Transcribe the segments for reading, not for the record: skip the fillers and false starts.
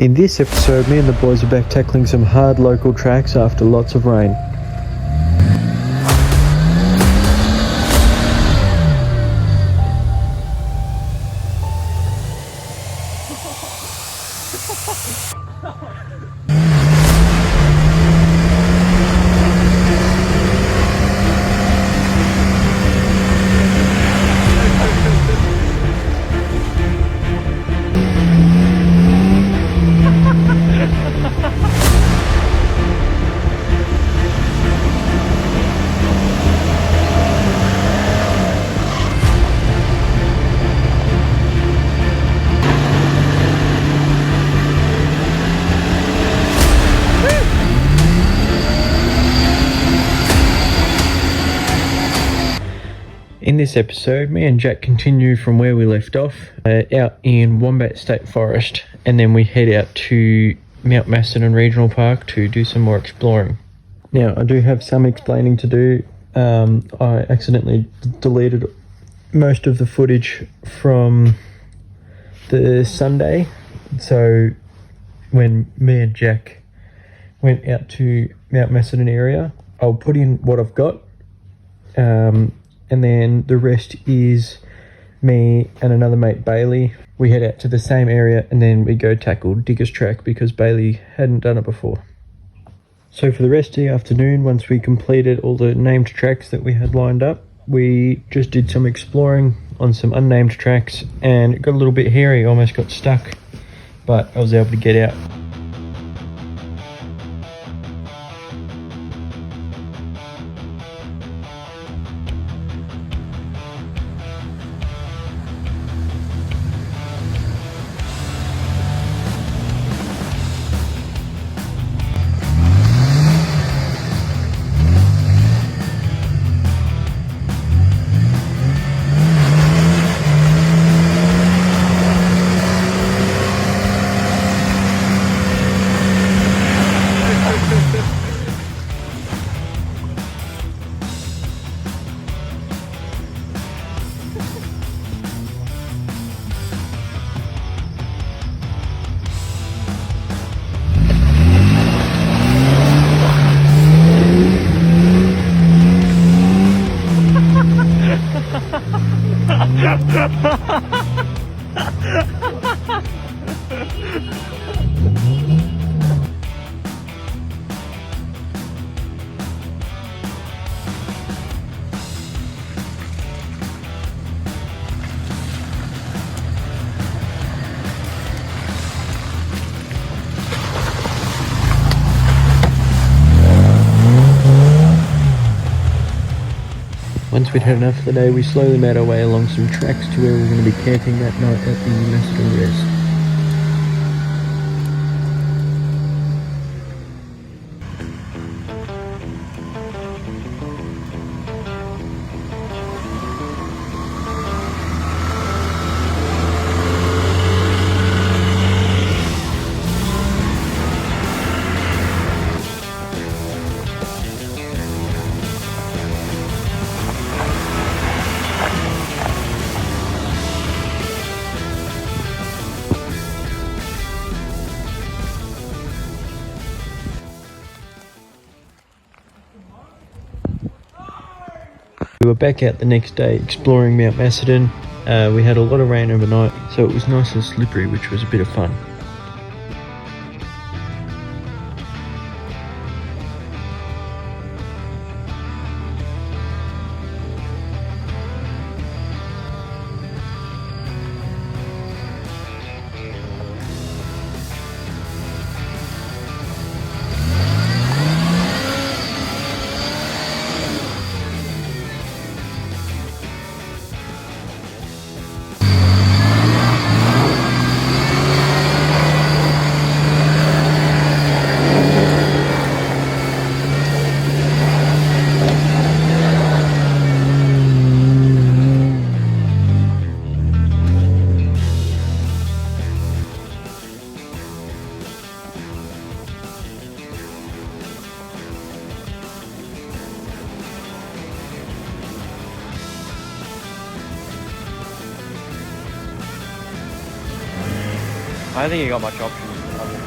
In this episode, me and the boys are back tackling some hard local tracks after lots of rain. In this episode, me and Jack continue from where we left off, out in Wombat State Forest, and then we head out to Mount Macedon Regional Park to do some more exploring. Now, I do have some explaining to do. I accidentally deleted most of the footage from the Sunday, so when me and Jack went out to Mount Macedon area, I'll put in what I've got. And then the rest is me and another mate, Bailey. We head out to the same area and then we go tackle Diggers track because Bailey hadn't done it before. So for the rest of the afternoon, once we completed all the named tracks that we had lined up, we just did some exploring on some unnamed tracks, and it got a little bit hairy, almost got stuck, but I was able to get out. Once we'd had enough for the day, we slowly made our way along some tracks to where we were going to be camping that night at the Macedon Res. We were back out the next day exploring Mount Macedon. We had a lot of rain overnight, so it was nice and slippery, which was a bit of fun. I don't think you got much options other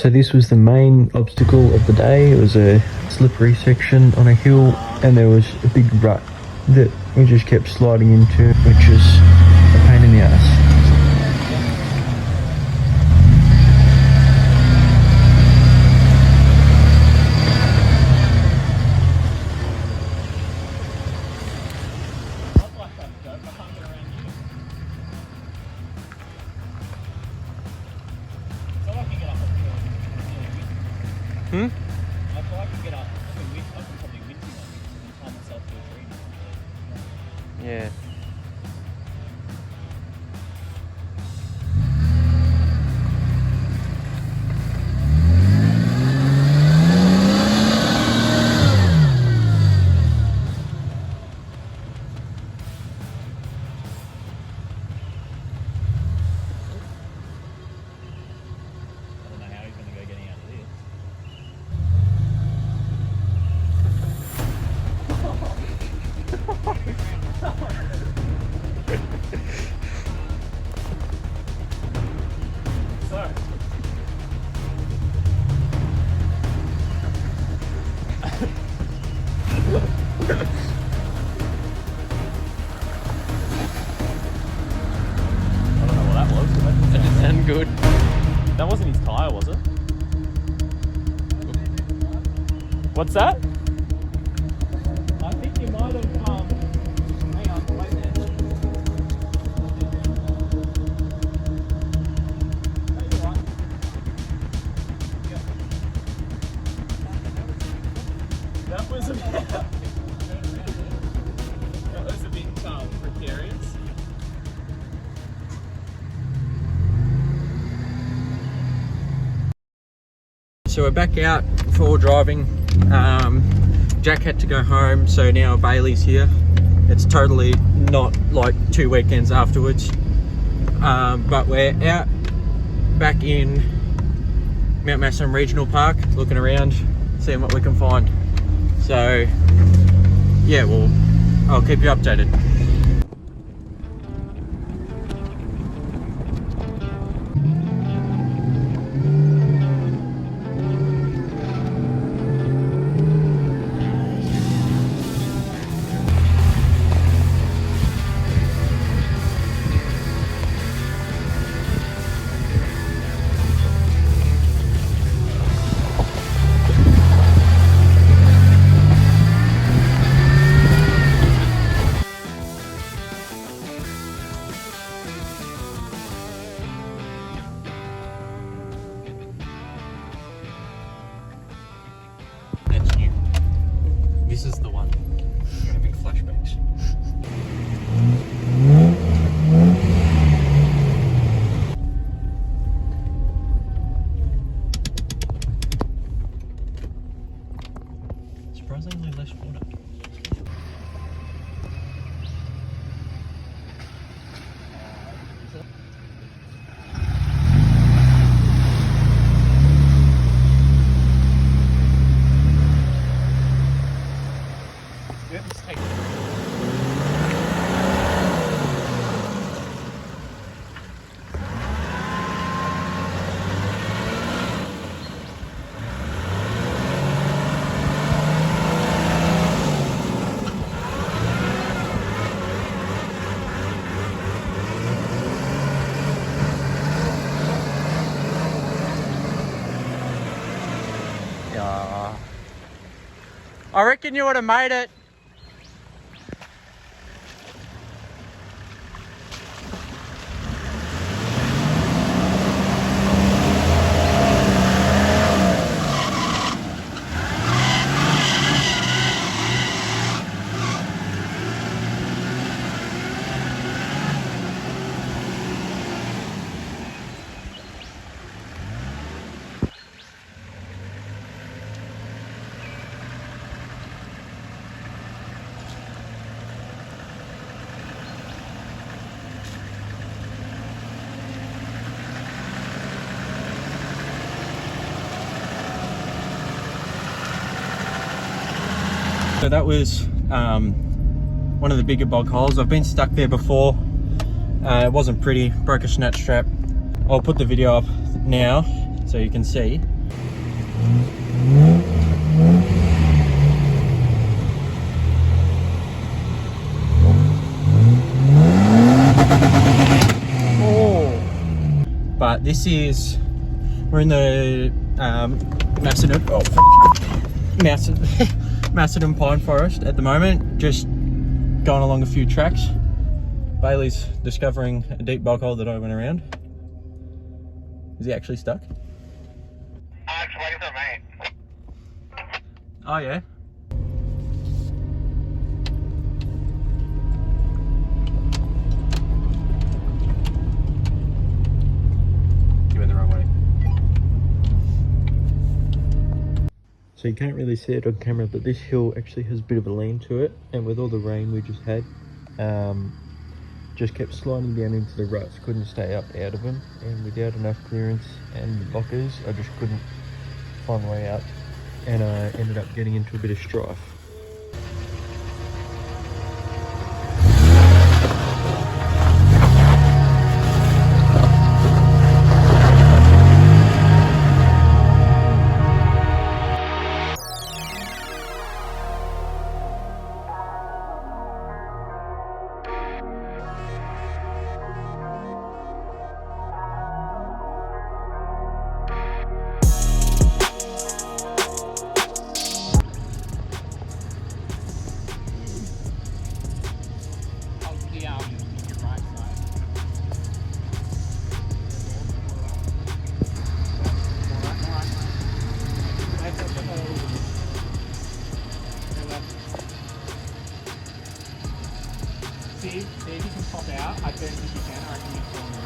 So this was the main obstacle of the day. It was a slippery section on a hill, and there was a big rut that we just kept sliding into, which is a pain in the ass. I feel like I can get up. I can probably win too much and tie myself to a tree. Yeah. I don't know how he's going to go getting out of this. So. I don't know what that was. But That didn't sound good. that wasn't his tyre, was it? What's that? I think you might have, hang on, wait there. No, you're right. Yeah. That was a bit, that was a bit, precarious. So we're back out for driving. Jack had to go home, so now Bailey's here. It's totally not like 2 weekends afterwards, but we're out back in Mount Macedon Regional Park, looking around, seeing what we can find. So yeah, well, I'll keep you updated. That's you. This is the one. I'm having flashbacks. Surprisingly less water. Let's take Yeah. I reckon you would have made it. So that was one of the bigger bog holes. I've been stuck there before. It wasn't pretty, broke a snatch strap. I'll put the video up now so you can see. But this is, we're in the Macedon, Macedon pine forest at the moment, just going along a few tracks. Bailey's discovering a deep bog hole that I went around. Is he actually stuck? It's waiting for me. Oh yeah. You went the wrong way. So you can't really see it on camera, but this hill actually has a bit of a lean to it, and with all the rain we just had, just kept sliding down into the ruts, couldn't stay up out of them, and without enough clearance and lockers I just couldn't find a way out, and I ended up getting into a bit of strife. See if you can pop out. I don't think you can. I reckon you're falling out.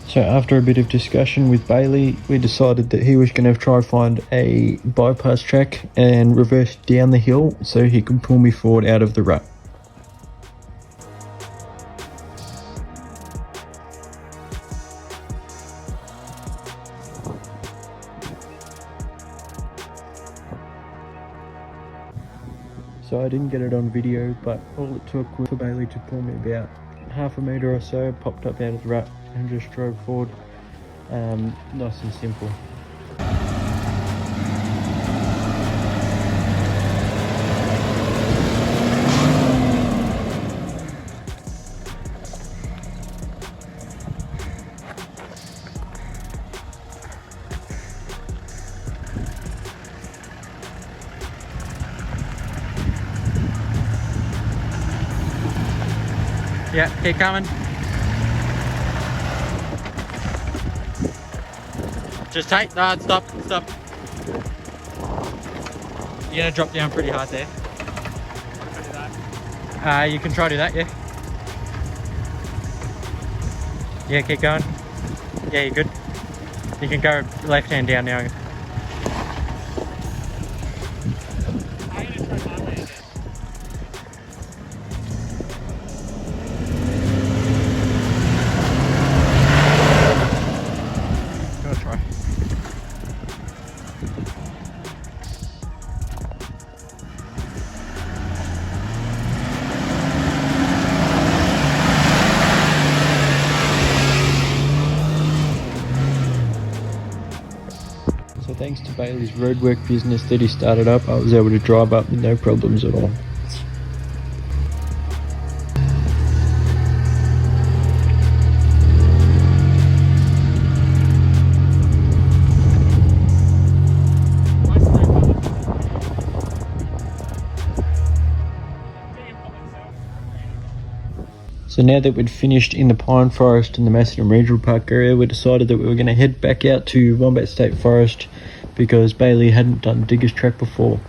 So after a bit of discussion with Bailey, we decided that he was going to try find a bypass track and reverse down the hill so he could pull me forward out of the rut. So I didn't get it on video, but all it took was for Bailey to pull me about half a metre or so, popped up out of the rut and just drove forward, nice and simple. Yeah, keep coming. Just take, no, stop. You're gonna drop down pretty hard there. You can try to do that, yeah. Yeah, keep going. Yeah, you're good. You can go left hand down now. So thanks to Bailey's roadwork business that he started up, I was able to drive up with no problems at all. So now that we'd finished in the pine forest in the Macedon Regional Park area, we decided that we were going to head back out to Wombat State Forest because Bailey hadn't done Diggers track before.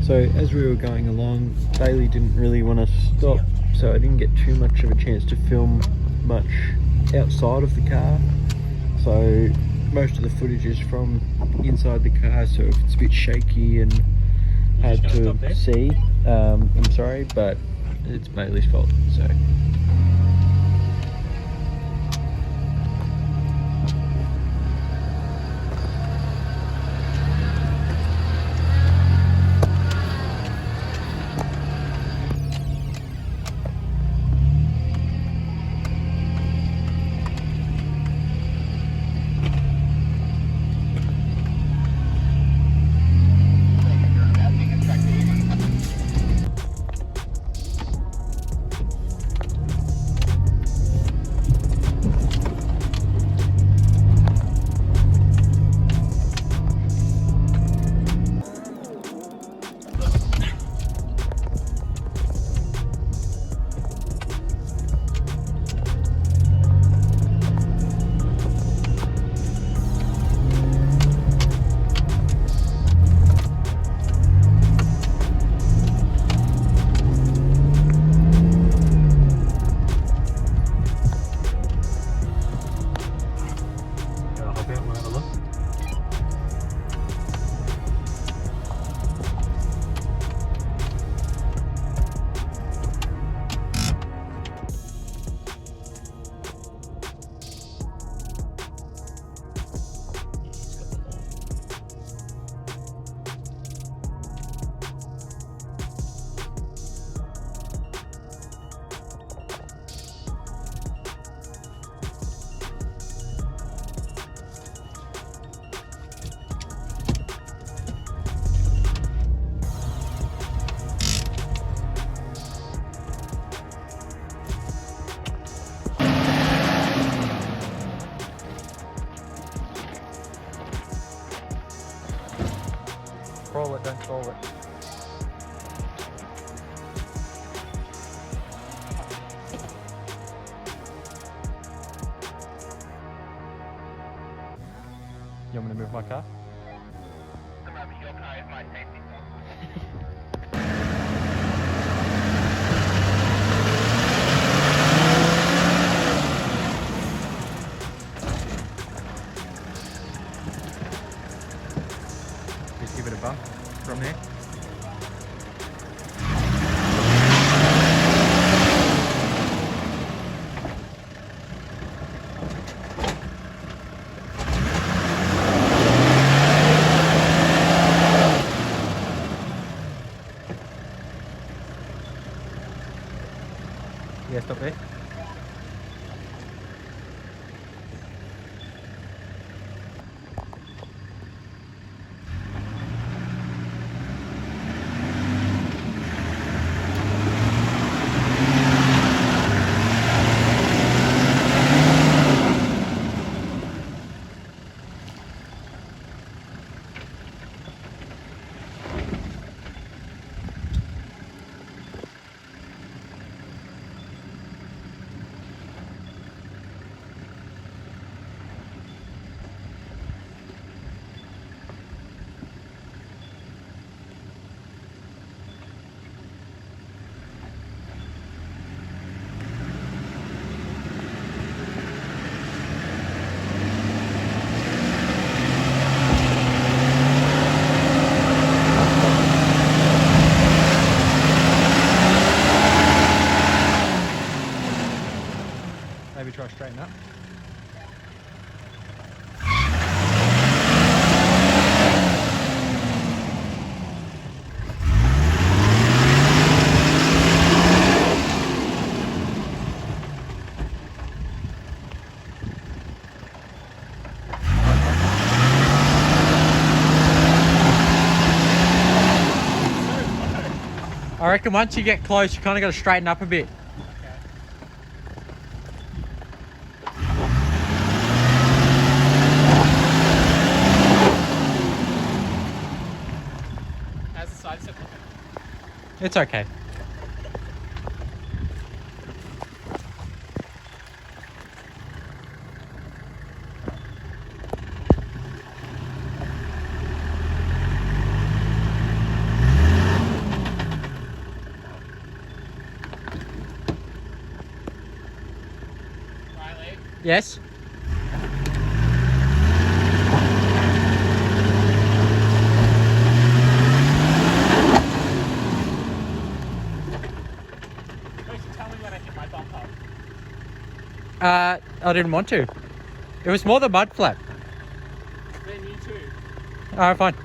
So as we were going along, Bailey didn't really want to stop, so I didn't get too much of a chance to film much outside of the car. So most of the footage is from inside the car, so if it's a bit shaky and hard to see, I'm sorry, but it's Bailey's fault, so. Roll it, don't roll it. You want me to move my car? The moment your car is my safety zone. Just give it a bump from there. Yeah, stop there. Maybe try straighten up. I reckon once you get close, you kind of got to straighten up a bit. How's the side step looking? It's okay. Riley? Yes? Supposed to tell me when I hit my bumper. I didn't want to. It was more the mud flap. Then you too. Alright, fine.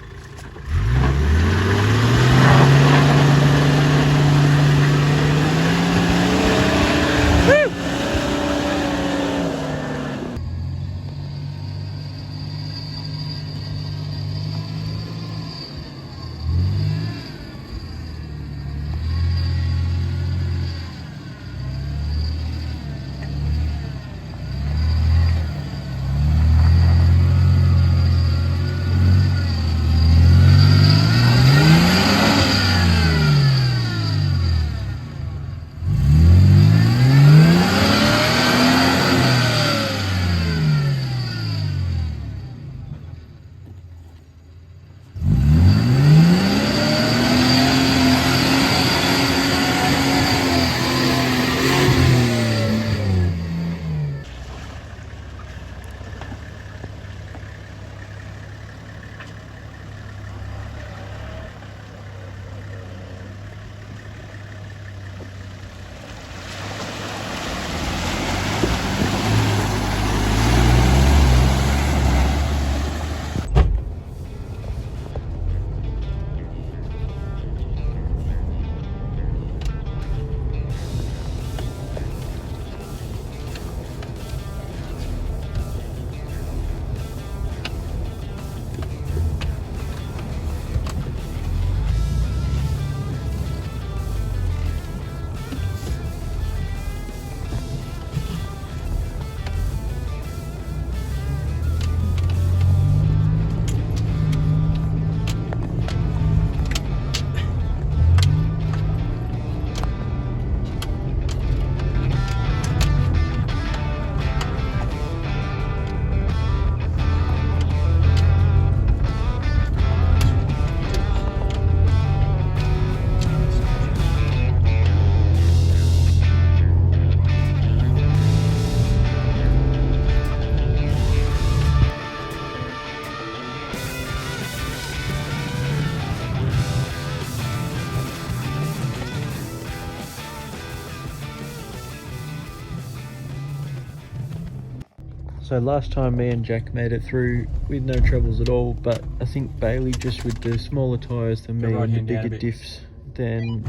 So last time me and Jack made it through with no troubles at all, but I think Bailey, just with the smaller tyres than Go me right and the hand down a bigger bit. diffs than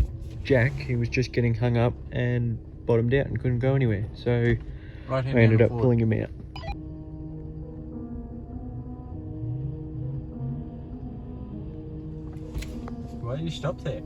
Jack, he was just getting hung up and bottomed out and couldn't go anywhere. So Right hand I ended down up forward. pulling him out. Why did you stop there?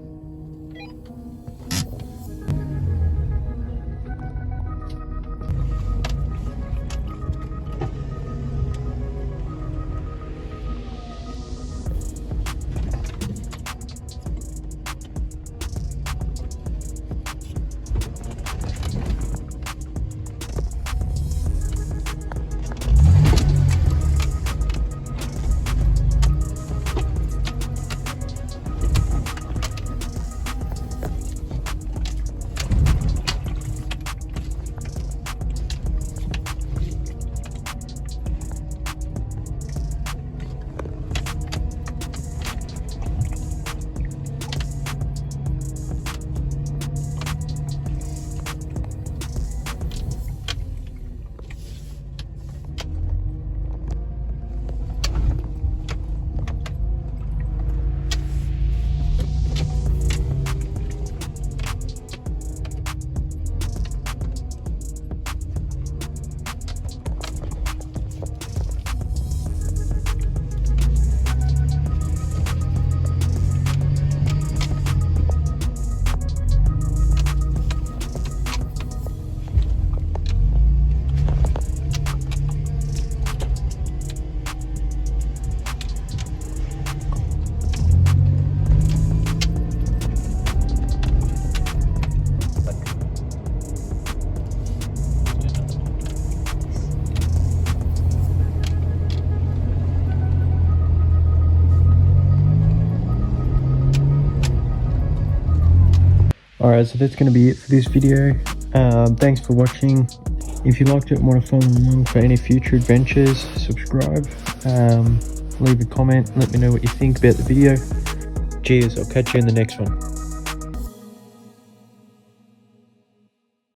Alright, so that's going to be it for this video. Thanks for watching. If you liked it and want to follow along for any future adventures, subscribe, leave a comment, let me know what you think about the video. Cheers, I'll catch you in the next one.